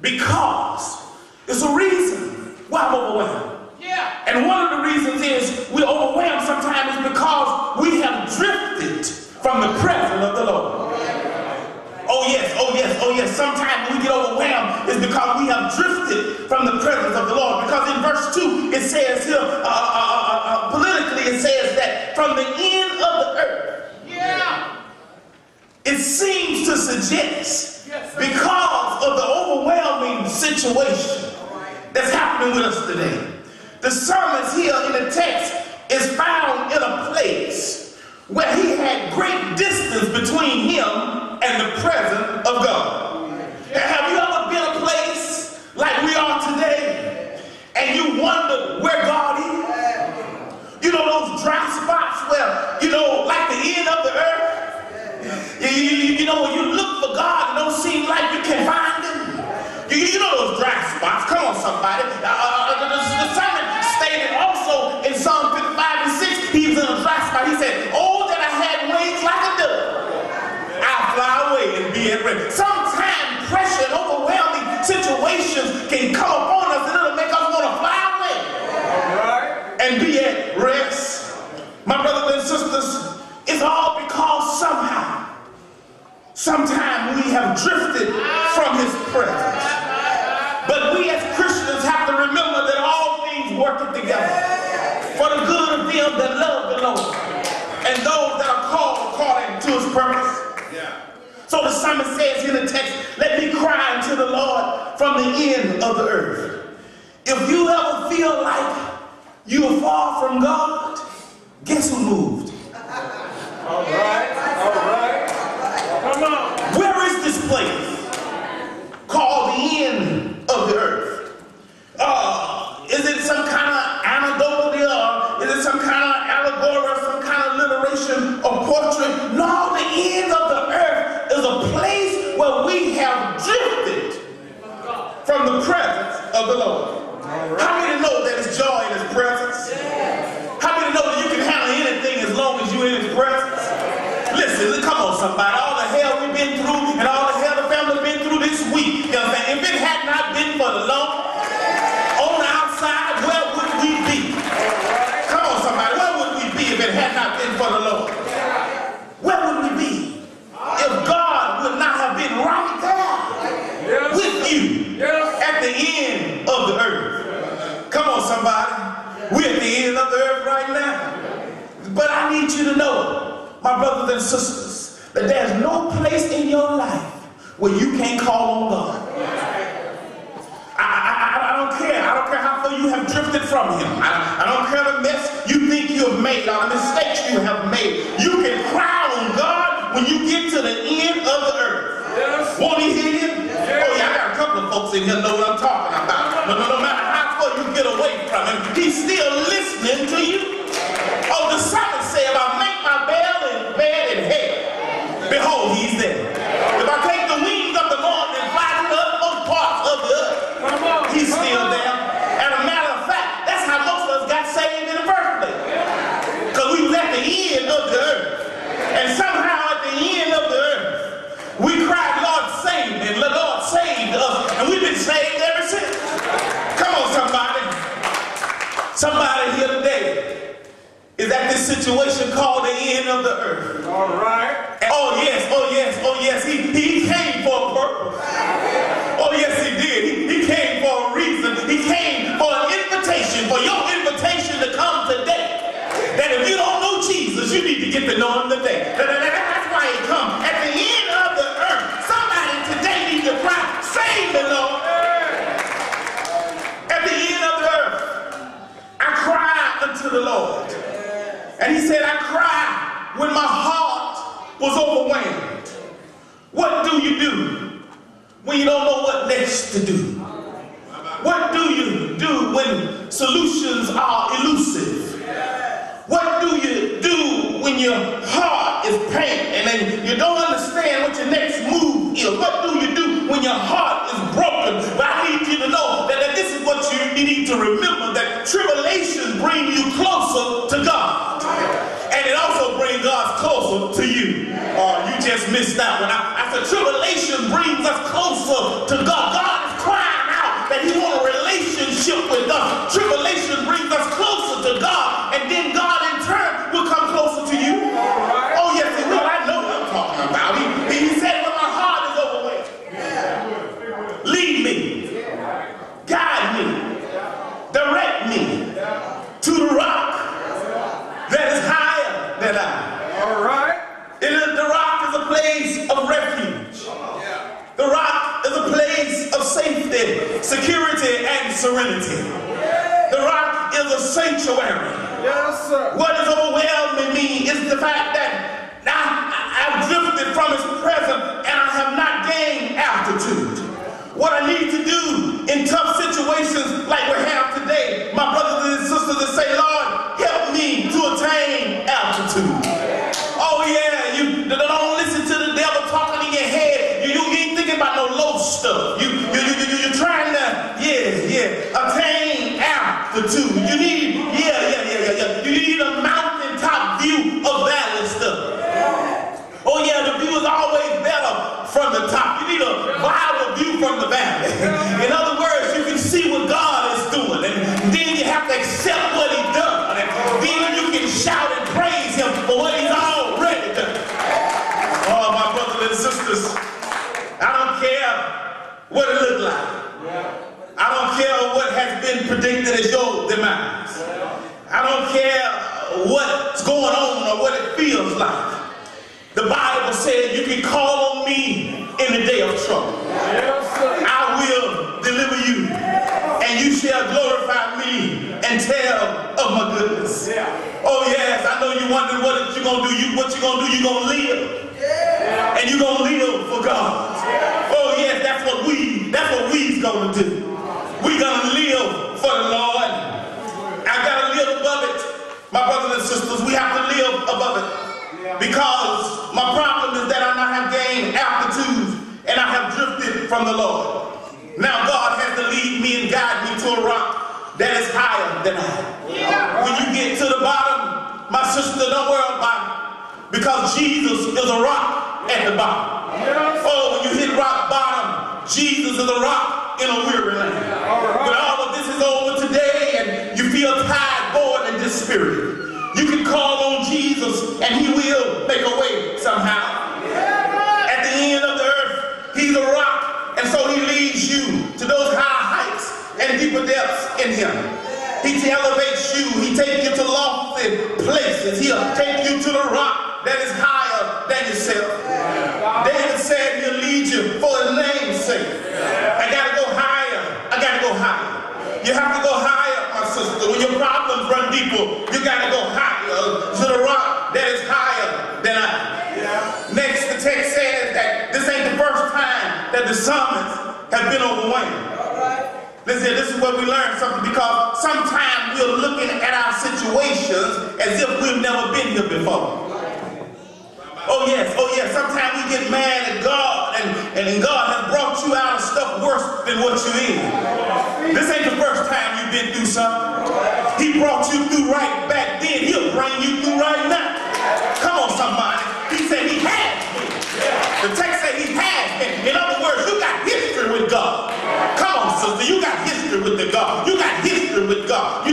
because it's a reason why I'm overwhelmed. Yeah. And one of the reasons is we're overwhelmed sometimes is because we have drifted from the presence of the Lord. Oh yes, oh yes, oh yes. Sometimes we get overwhelmed is because we have drifted from the presence of the Lord. Because in verse 2 it says here, politically it says that from the end of the earth. Yeah. It seems to suggest because of the overwhelming situation that's happening with us today. The psalmist here in the text is found in a place where he had great distance between him and the presence of God. Have you ever been a place like we are today and you wonder where God is? You know those dry spots where, you know, like the end of the earth? You know, when you look for God, it don't seem like you can find him. You know those dry spots. Come on, somebody. The sermon stated also in Psalm 55 and 6, he was in a dry spot. He said, oh, that I had wings like a dove. I'll fly away and be at rest. Sometimes pressure and overwhelming situations can come upon us and it'll make us want to fly away and be at rest. My brothers and sisters, it's all because sometimes we have drifted from his presence. But we as Christians have to remember that all things work together for the good of them that love the Lord and those that are called according to his purpose. Yeah. So the psalmist says in the text, let me cry unto the Lord from the end of the earth. If you ever feel like you are far from God, guess who moved? All right, all right. Come on. Where is this place called the end of the earth? Is it some kind of anecdote or is it some kind of allegory or some kind of alliteration or portrait? No, the end of the earth is a place where we have drifted from the presence of the Lord. Right. How many know that it's joy in his presence? Yeah. How many know that you can handle anything as long as you're in his presence? Listen, come on somebody, all the hell we've been through and all the hell the family been through this week, you know what I'm saying? If it had not been for the Lord on the outside, where would we be? Come on somebody, where would we be if it had not been for the Lord? Where would we be if God would not have been right there with you at the end of the earth? Come on somebody, we're at the end of the earth right now. But I need you to know, my brothers and sisters, that there's no place in your life where you can't call on God. I don't care. I don't care how far you have drifted from him. I don't care the mess you think you have made or the mistakes you have made. You can cry on God when you get to the end of the earth. Yes. Won't he hear you? Yes. Oh yeah, I got a couple of folks in here know what I'm talking about. No matter how far you get away from him, he's still listening to you. Oh, the psalmist said, if I make my bed in hell, behold, he's there. If I take the wings of the morning and fly to the utmost parts of the earth, he's still there. And a matter of fact, that's how most of us got saved in the first place. Because we was at the end of the earth. And somehow at the end of the earth, we cried, Lord, save me. And the Lord saved us. And we've been saved ever since. Come on, somebody. Somebody here today is at this situation called the end of the earth. All right. And oh yes, oh yes, oh yes. He came for a purpose. Oh yes, he did. He came for a reason. He came for an invitation, for your invitation to come today. That if you don't know Jesus, you need to get to know him today. That's why he come. At the end of the earth, somebody today needs to cry, save me, Lord. At the end of the earth, I cried unto the Lord. And he said, I cried when my heart was overwhelmed. What do you do when you don't know what next to do? What do you do when solutions are elusive? What do you do when your heart is pain and then you don't understand what your next move is? What do you do when your heart is broken? But I need you to know that this is what you need to remember, that tribulations bring you closer to God. And it also brings God closer to you. You just missed that one. I said tribulation brings us closer to God. God is crying The rock is a place of refuge. The rock is a place of safety, security, and serenity. The rock is a sanctuary. Yes, sir. What is overwhelming me is the fact that I've drifted from his presence and I have not gained altitude. What I need to do in tough situations like we have today, my brothers and sisters, is say, Lord, help me to attain altitude. Oh yeah, you don't listen to the devil talking in your head. You ain't thinking about no low stuff. You're trying to, attain altitude. You need, you need a mountaintop view of valley stuff. Oh yeah, the view is always better from the top. You need a wider view from the valley. In other words, you can see what God is doing, and then you have to accept what He's done, and then you can shout and praise Him for what He's already done. Oh, my brothers and sisters, I don't care what it looks like. I don't care what has been predicted as your demise. I don't care what's going on or what it feels like. The Bible said you can call on me in the day of trouble. I will deliver you, and you shall glorify me and tell of my goodness. Oh yes, I know you wondering what you're going to do. What you're going to do, you're going to live. And you're going to live for God. Oh yes, that's what we's going to do. We're going to live for the Lord. I got to live above it. My brothers and sisters, we have to live above it. Because my problem is that I not have gained altitude and I have drifted from the Lord. Now God has to lead me and guide me to a rock that is higher than I. When you get to the bottom, my sister, don't worry about it, because Jesus is a rock at the bottom. Oh, when you hit rock bottom, Jesus is a rock in a weary land. When all of this is over today and you feel tired, bored, and dispirited, you can call on Jesus and He will make a way somehow. At the end of the earth, He's a rock, and so He leads you to those high heights and deeper depths in Him. He elevates you. He takes you to lofty places. He'll take you to the rock that is higher than yourself. David said He'll lead you for His name's sake. I gotta go higher. I gotta go higher. You have to go higher, my sister. When your problems run deeper, you got to go higher to the rock that is higher than I. Next, the text says that this ain't the first time that the psalmist has been overwhelmed. Listen, this is where we learn something, because sometimes we're looking at our situations as if we've never been here before. Oh yes, sometimes we get mad at God, and God has brought you out of stuff worse than what you're in. This ain't the first time you've been through something. He brought you through right back then. He'll bring you through right now. Come on, somebody. He said He has been. The text said He has been. In other words, you got history with God. Come on, sister. You got history with the God. You got history with God.